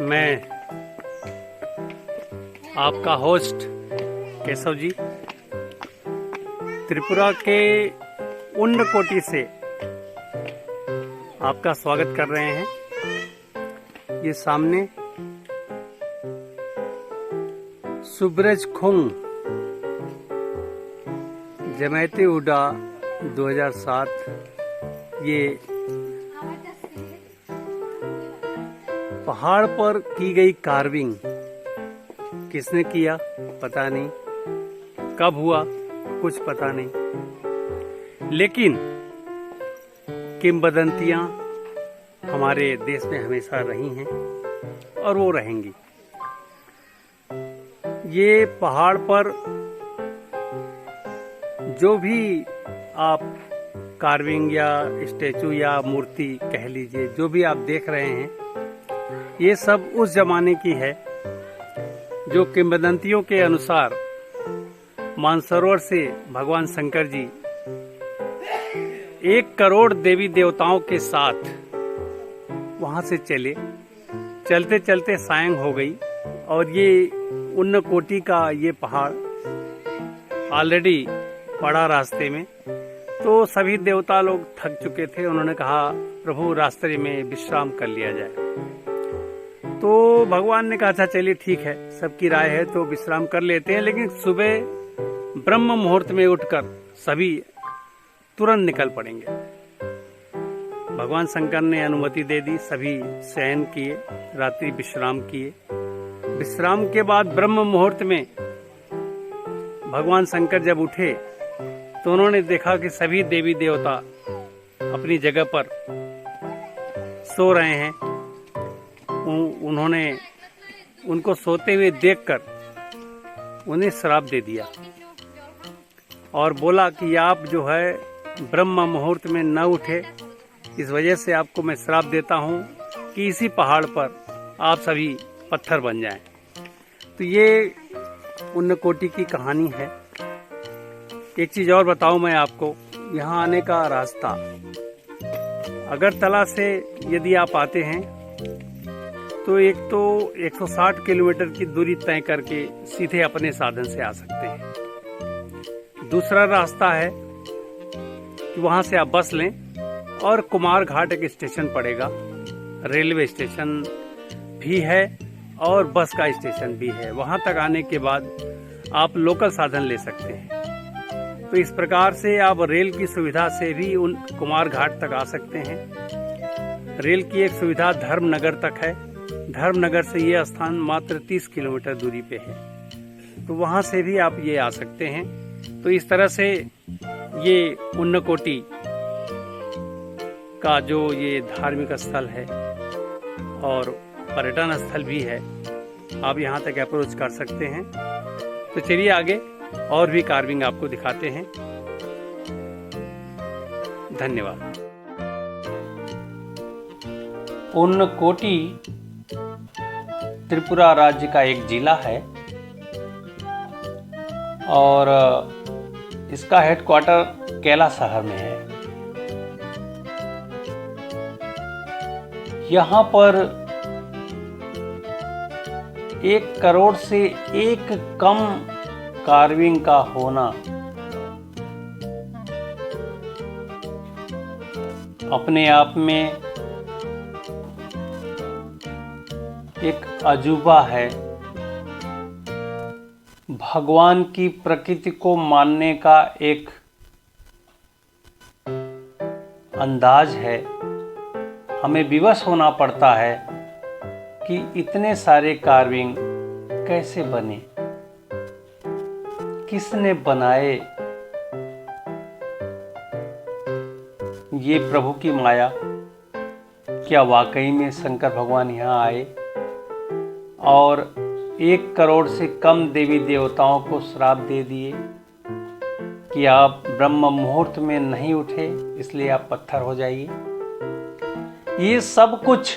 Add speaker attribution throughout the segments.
Speaker 1: मैं आपका होस्ट केशव जी त्रिपुरा के उन्नकोटी से आपका स्वागत कर रहे हैं। ये सामने सुब्रजखुंग जमैती उडा 2007 ये पहाड़ पर की गई कार्विंग किसने किया पता नहीं, कब हुआ कुछ पता नहीं, लेकिन किंवदंतियां हमारे देश में हमेशा रही हैं और वो रहेंगी। ये पहाड़ पर जो भी आप कार्विंग या स्टैचू या मूर्ति कह लीजिए, जो भी आप देख रहे हैं, ये सब उस जमाने की है जो किंवदंतियों के अनुसार मानसरोवर से भगवान शंकर जी 1 करोड़ देवी देवताओं के साथ वहां से चलते चलते सायं हो गई और ये उन्नकोटी का ये पहाड़ ऑलरेडी पड़ा रास्ते में। तो सभी देवता लोग थक चुके थे। उन्होंने कहा प्रभु रास्ते में विश्राम कर लिया जाए। तो भगवान ने कहा था चलिए ठीक है, सबकी राय है तो विश्राम कर लेते हैं, लेकिन सुबह ब्रह्म मुहूर्त में उठकर सभी तुरंत निकल पड़ेंगे। भगवान शंकर ने अनुमति दे दी, सभी शयन किए, रात्रि विश्राम किए। विश्राम के बाद ब्रह्म मुहूर्त में भगवान शंकर जब उठे तो उन्होंने देखा कि सभी देवी देवता अपनी जगह पर सो रहे हैं। उन्होंने उनको सोते हुए देखकर उन्हें श्राप दे दिया और बोला कि आप जो है ब्रह्म मुहूर्त में न उठे, इस वजह से आपको मैं श्राप देता हूं कि इसी पहाड़ पर आप सभी पत्थर बन जाएं। तो ये उन्नकोटी की कहानी है। एक चीज और बताऊं मैं आपको, यहाँ आने का रास्ता अगरतला से यदि आप आते हैं तो एक तो 160 किलोमीटर की दूरी तय करके सीधे अपने साधन से आ सकते हैं। दूसरा रास्ता है कि वहां से आप बस लें और कुमार घाट एक स्टेशन पड़ेगा, रेलवे स्टेशन भी है और बस का स्टेशन भी है। वहां तक आने के बाद आप लोकल साधन ले सकते हैं। तो इस प्रकार से आप रेल की सुविधा से भी उन कुमार घाट तक आ सकते हैं। रेल की एक सुविधा धर्मनगर तक है। धर्मनगर से ये स्थान मात्र 30 किलोमीटर दूरी पे है, तो वहां से भी आप ये आ सकते हैं। तो इस तरह से ये उन्नकोटी का जो ये धार्मिक स्थल है और पर्यटन स्थल भी है, आप यहाँ तक अप्रोच कर सकते हैं। तो चलिए आगे और भी कार्विंग आपको दिखाते हैं। धन्यवाद। उन्नकोटी त्रिपुरा राज्य का एक जिला है और इसका हेडक्वार्टर कैला शहर में है। यहाँ पर 1 करोड़ से एक कम कार्विंग का होना अपने आप में एक अजूबा है। भगवान की प्रकृति को मानने का एक अंदाज है। हमें विवश होना पड़ता है कि इतने सारे कार्विंग कैसे बने, किसने बनाए। ये प्रभु की माया। क्या वाकई में शंकर भगवान यहाँ आए और 1 करोड़ से कम देवी देवताओं को श्राप दे दिए कि आप ब्रह्म मुहूर्त में नहीं उठे, इसलिए आप पत्थर हो जाइए। ये सब कुछ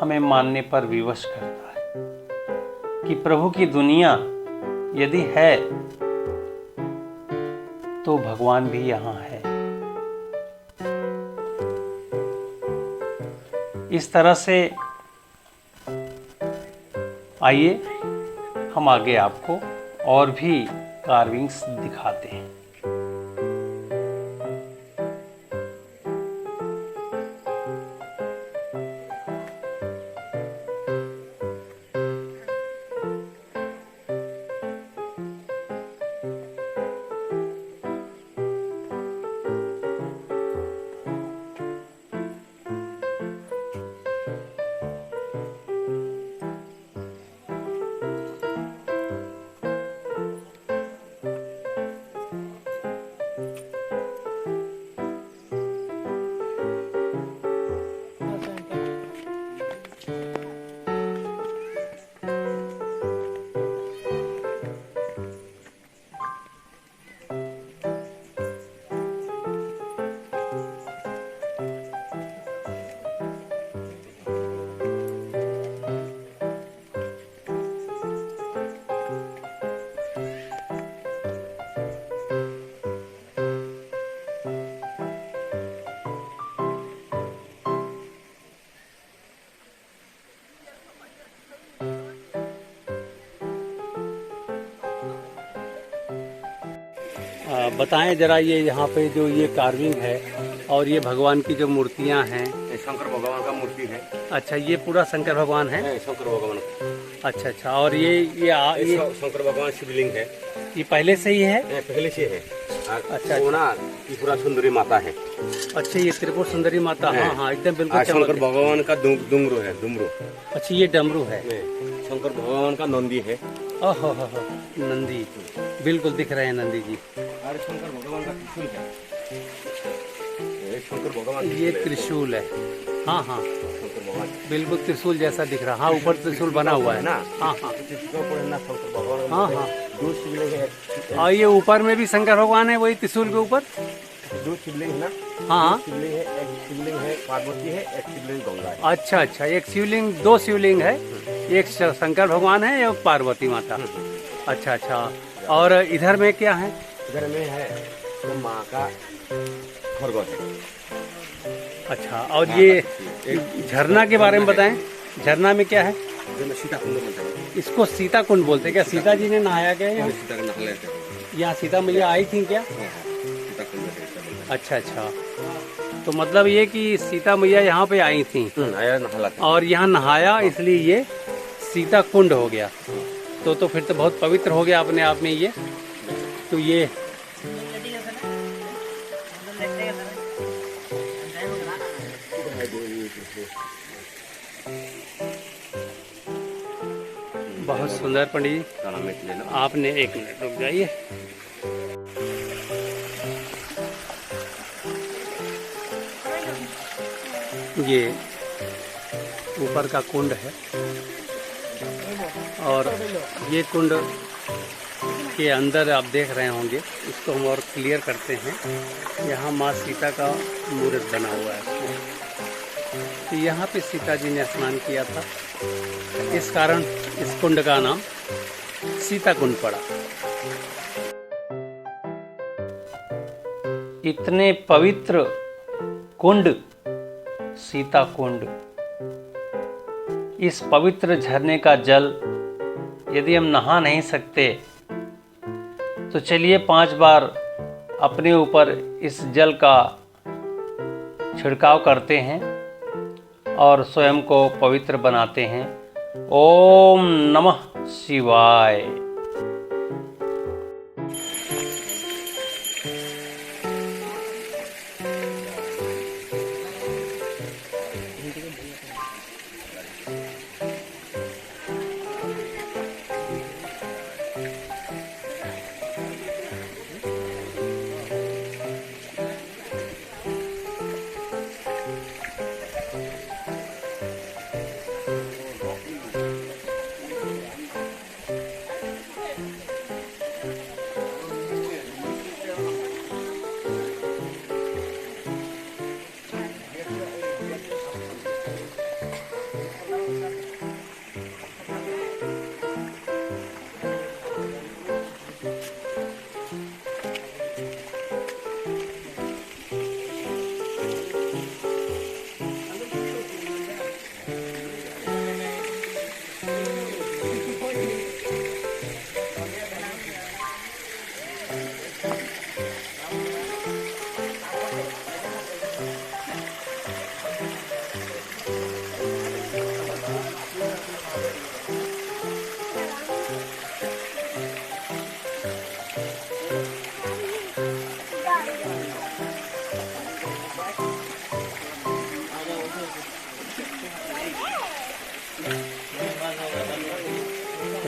Speaker 1: हमें मानने पर विवश करता है कि प्रभु की दुनिया यदि है तो भगवान भी यहाँ है। इस तरह से आइए हम आगे आपको और भी कार्विंग्स दिखाते हैं। बताएं जरा ये यहाँ पे जो ये कार्विंग है और ये भगवान की जो मूर्तियाँ हैं।
Speaker 2: शंकर भगवान का मूर्ति है।
Speaker 1: अच्छा, ये पूरा शंकर भगवान है।
Speaker 2: शंकर भगवान।
Speaker 1: अच्छा अच्छा, और ये
Speaker 2: शंकर भगवान शिवलिंग है।
Speaker 1: ये पहले से ही है?
Speaker 2: पहले से है।
Speaker 1: अच्छा,
Speaker 2: वो ना त्रिपुरा सुंदरी माता है।
Speaker 1: अच्छा, ये त्रिपुर सुंदरी माता। हाँ हाँ, एकदम बिल्कुल।
Speaker 2: शंकर भगवान का डुमरू है, डुमरू।
Speaker 1: अच्छा, ये डमरू है।
Speaker 2: शंकर भगवान का नंदी है।
Speaker 1: ओहो हो, नंदी बिल्कुल दिख रहे हैं नंदी जी।
Speaker 2: अरे शंकर भगवान का त्रिशूल है। शंकर भगवान
Speaker 1: ये त्रिशूल है। हाँ हाँ, बिल्कुल त्रिशूल जैसा दिख रहा है। हाँ, ऊपर त्रिशूल बना हुआ है ना। हाँ हाँ हाँ हाँ,
Speaker 2: दो शिवलिंग है।
Speaker 1: और ये ऊपर में भी शंकर भगवान है, वही त्रिशूल के ऊपर
Speaker 2: दो शिवलिंग है ना।
Speaker 1: हाँ,
Speaker 2: शिवलिंग है, एक शिवलिंग है पार्वती है, एक शिवलिंग गंगा है।
Speaker 1: अच्छा अच्छा, एक शिवलिंग, दो शिवलिंग है, एक शंकर भगवान है, एक पार्वती माता। अच्छा अच्छा, और इधर में क्या है?
Speaker 2: इधर में है तो माँ का खरगोश है।
Speaker 1: अच्छा, और ये झरना के बारे में बताएं। झरना में क्या है?
Speaker 2: सीता कुंड बोलते हैं।
Speaker 1: इसको सीता कुंड बोलते हैं क्या? सीता जी ने नहाया गया यहाँ?
Speaker 2: सीता का नहाया है।
Speaker 1: यहाँ सीता मैया आई थी क्या? अच्छा अच्छा, तो मतलब ये कि सीता मैया यहाँ पे आई थी और यहाँ नहाया, इसलिए ये सीता कुंड हो गया। तो फिर तो बहुत पवित्र हो गया अपने आप में ये। तो ये बहुत सुंदर। पंडित जी आपने, एक मिनट रुक जाइए। ये ऊपर का कुंड है और ये कुंड के अंदर आप देख रहे होंगे, इसको हम और क्लियर करते हैं। यहाँ माँ सीता का मूर्त बना हुआ है। तो यहाँ पे सीता जी ने स्नान किया था, इस कारण इस कुंड का नाम सीता कुंड पड़ा। इतने पवित्र कुंड सीता कुंड, इस पवित्र झरने का जल यदि हम नहा नहीं सकते तो चलिए 5 बार अपने ऊपर इस जल का छिड़काव करते हैं और स्वयं को पवित्र बनाते हैं। ओम नमः शिवाय।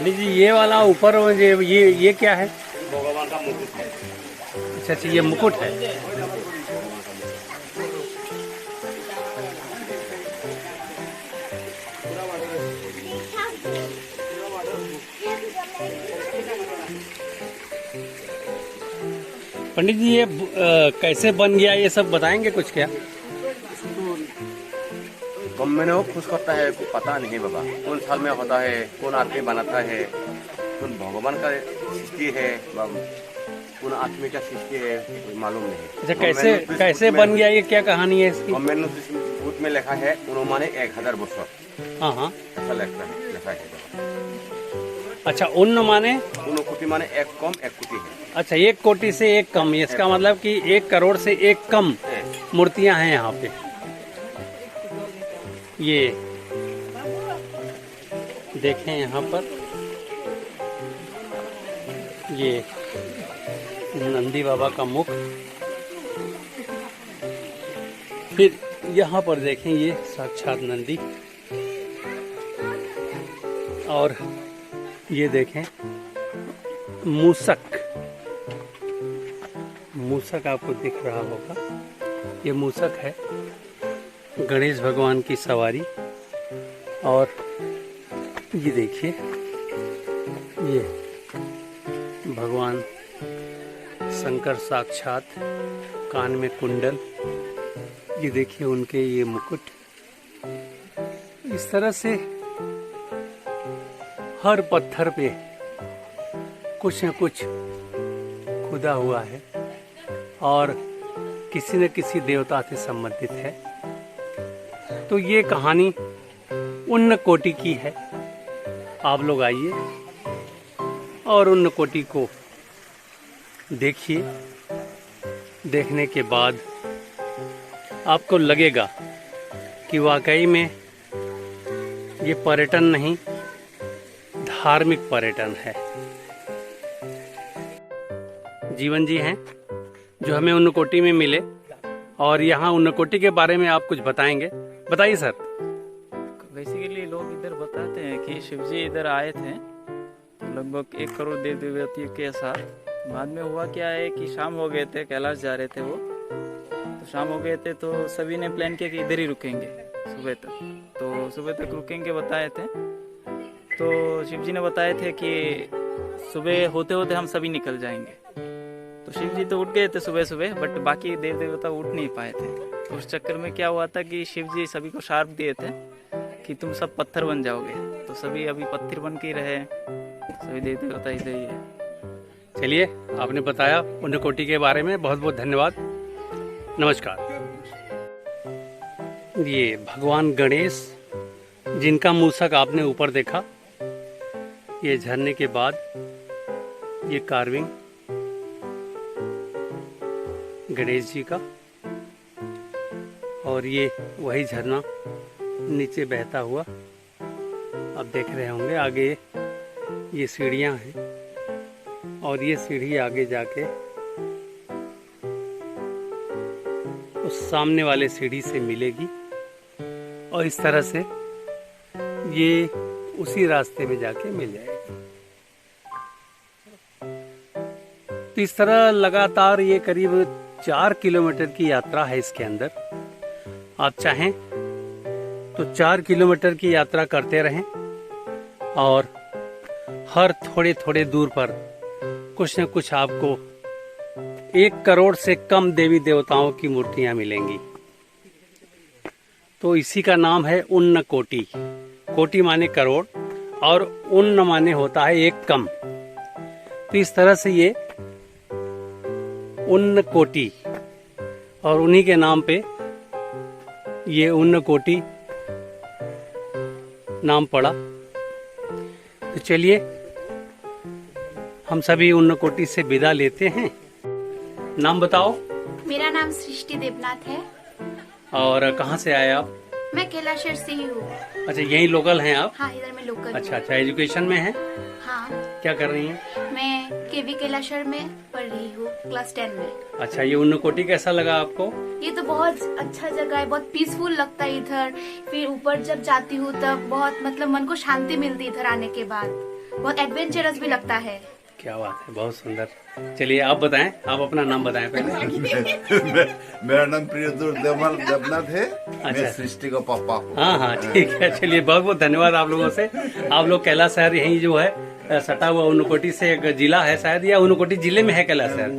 Speaker 1: पंडित जी ये वाला ऊपर ये क्या है?
Speaker 2: भगवान का मुकुट है।
Speaker 1: अच्छा अच्छा, ये मुकुट है। पंडित जी ये कैसे बन गया, ये सब बताएंगे कुछ क्या?
Speaker 2: गम में वो खुश करता है, को पता नहीं बाबा कौन साल में होता है, कौन आदमी बनाता है, कौन भगवान का सृष्टि है, कौन आदमी का सृष्टि है, मालूम नहीं।
Speaker 1: अच्छा, कैसे बन गया, ये क्या कहानी है इसकी?
Speaker 2: बुक में लिखा है उन्होंने 1000 वर्ष।
Speaker 1: हाँ हाँ,
Speaker 2: ऐसा लिखा है।
Speaker 1: अच्छा, उन्न माने?
Speaker 2: उन कोटि माने एक कम एक कोटि है।
Speaker 1: अच्छा, 1 कोटि से 1 कम, इसका मतलब कि 1 करोड़ से 1 कम मूर्तियां हैं यहाँ पे। ये देखें यहाँ पर, ये नंदी बाबा का मुख, फिर यहाँ पर देखें ये साक्षात नंदी, और ये देखें मूसक आपको दिख रहा होगा, ये मूसक है गणेश भगवान की सवारी। और ये देखिए, ये भगवान शंकर साक्षात, कान में कुंडल, ये देखिए उनके ये मुकुट। इस तरह से हर पत्थर पे कुछ न कुछ खुदा हुआ है और किसी न किसी देवता से संबंधित है। तो ये कहानी उन्न कोटि की है। आप लोग आइए और उन्न कोटि को देखिए। देखने के बाद आपको लगेगा कि वाकई में ये पर्यटन नहीं, धार्मिक पर्यटन है। जीवन जी हैं जो हमें उन्नकोटी में मिले, और यहाँ उन्नकोटी के बारे में आप कुछ बताएंगे। बताइए सर।
Speaker 3: बेसिकली लोग इधर बताते हैं कि शिवजी इधर आए थे तो लगभग 1 करोड़ देव देवतियों के साथ। बाद में हुआ क्या है कि शाम हो गए थे, कैलाश जा रहे थे वो, तो शाम हो गए थे तो सभी ने प्लान किया कि इधर ही रुकेंगे सुबह तक। तो सुबह तक रुकेंगे बताए थे, तो शिवजी ने बताए थे कि सुबह होते होते हम सभी निकल जाएंगे। तो शिवजी तो उठ गए थे सुबह सुबह, बट बाकी देव देवता उठ नहीं पाए थे। तो उस चक्कर में क्या हुआ था कि शिवजी सभी को शार्प दिए थे कि तुम सब पत्थर बन जाओगे। तो सभी अभी पत्थर बन के ही रहे, सभी देव देवता इधर ही है।
Speaker 1: चलिए, आपने बताया उन्नकोटी के बारे में, बहुत बहुत धन्यवाद। नमस्कार। ये भगवान गणेश जिनका मूसक आपने ऊपर देखा, ये झरने के बाद ये कार्विंग गणेश जी का, और ये वही झरना नीचे बहता हुआ आप देख रहे होंगे। आगे ये सीढ़ियां हैं और ये सीढ़ी आगे जाके उस सामने वाले सीढ़ी से मिलेगी, और इस तरह से ये उसी रास्ते में जाके मिल जाएगी। तो इस तरह लगातार ये करीब 4 किलोमीटर की यात्रा है इसके अंदर। आप चाहें तो 4 किलोमीटर की यात्रा करते रहें, और हर थोड़े थोड़े दूर पर कुछ न कुछ आपको 1 करोड़ से कम देवी देवताओं की मूर्तियां मिलेंगी। तो इसी का नाम है उन्नकोटी। कोटि माने करोड़ और उन्न माने होता है 1 कम। तो इस तरह से ये उन्नकोटी, और उन्हीं के नाम पे ये उन्नकोटी नाम पड़ा। तो चलिए, हम सभी उन्नकोटी से विदा लेते हैं। नाम बताओ।
Speaker 4: मेरा नाम सृष्टि देवनाथ है।
Speaker 1: और कहाँ से आए आप?
Speaker 4: मैं कैलाशर से ही हूँ।
Speaker 1: अच्छा, यही लोकल हैं आप?
Speaker 4: हाँ, इधर मैं लोकल।
Speaker 1: अच्छा अच्छा, एजुकेशन में है?
Speaker 4: हाँ।
Speaker 1: क्या कर रही हैं?
Speaker 4: मैं केवी कैलाशर में पढ़ रही हूँ, क्लास 10 में।
Speaker 1: अच्छा, ये उन्नकोटी कैसा लगा आपको?
Speaker 4: ये तो बहुत अच्छा जगह है, बहुत पीसफुल लगता है इधर। फिर ऊपर जब जाती हूँ तब बहुत मतलब मन को शांति मिलती है इधर आने के बाद। बहुत एडवेंचरस भी लगता है।
Speaker 1: क्या बात है, बहुत सुंदर। चलिए आप बताएं, आप अपना नाम बताएं पहले।
Speaker 5: मेरा नाम प्रियदुर देवनाथ है। मैं सृष्टि का पापा हूँ।
Speaker 1: हाँ हाँ ठीक है। चलिए बहुत बहुत धन्यवाद आप लोगों से। आप लोग कैलाश शहर यहीं जो है सटा हुआ उनकोटी से एक जिला है शायद, या उनकोटी जिले में है कैलाश शहर?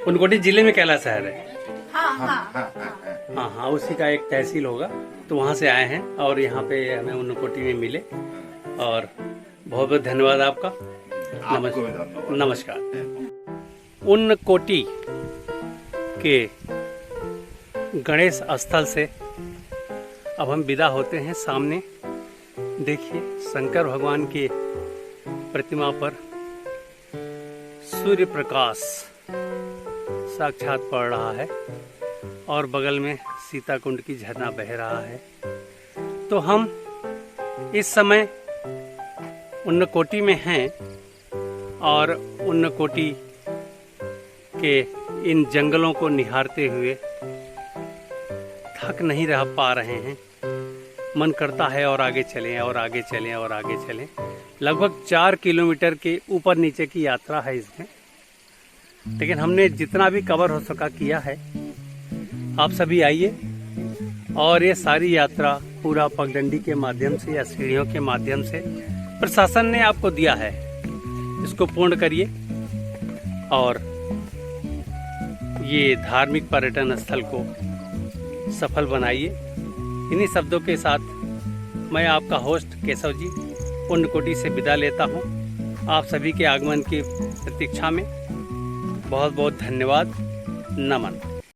Speaker 1: उनकोटी जिले में कैलाश शहर है। हाँ हाँ उसी का एक तहसील होगा। तो वहाँ से आए हैं और यहाँ पे हमें उनकोटी में मिले, और बहुत बहुत धन्यवाद आपका। नमस्कार। उनकोटी के गणेश स्थल से अब हम विदा होते हैं। सामने देखिए शंकर भगवान की प्रतिमा पर सूर्य प्रकाश साक्षात पड़ रहा है और बगल में सीता कुंड की झरना बह रहा है। तो हम इस समय उनकोटी में हैं और उनकोटी के इन जंगलों को निहारते हुए थक नहीं रह पा रहे हैं। मन करता है और आगे चलें और आगे चलें और आगे चलें। लगभग 4 किलोमीटर के ऊपर नीचे की यात्रा है इसमें, लेकिन हमने जितना भी कवर हो सका किया है। आप सभी आइए और ये सारी यात्रा पूरा पगडंडी के माध्यम से या सीढ़ियों के माध्यम से प्रशासन ने आपको दिया है, इसको पूर्ण करिए और ये धार्मिक पर्यटन स्थल को सफल बनाइए। इन्हीं शब्दों के साथ मैं आपका होस्ट केशव जी उनकोटी से विदा लेता हूँ। आप सभी के आगमन की प्रतीक्षा में बहुत बहुत धन्यवाद। नमन।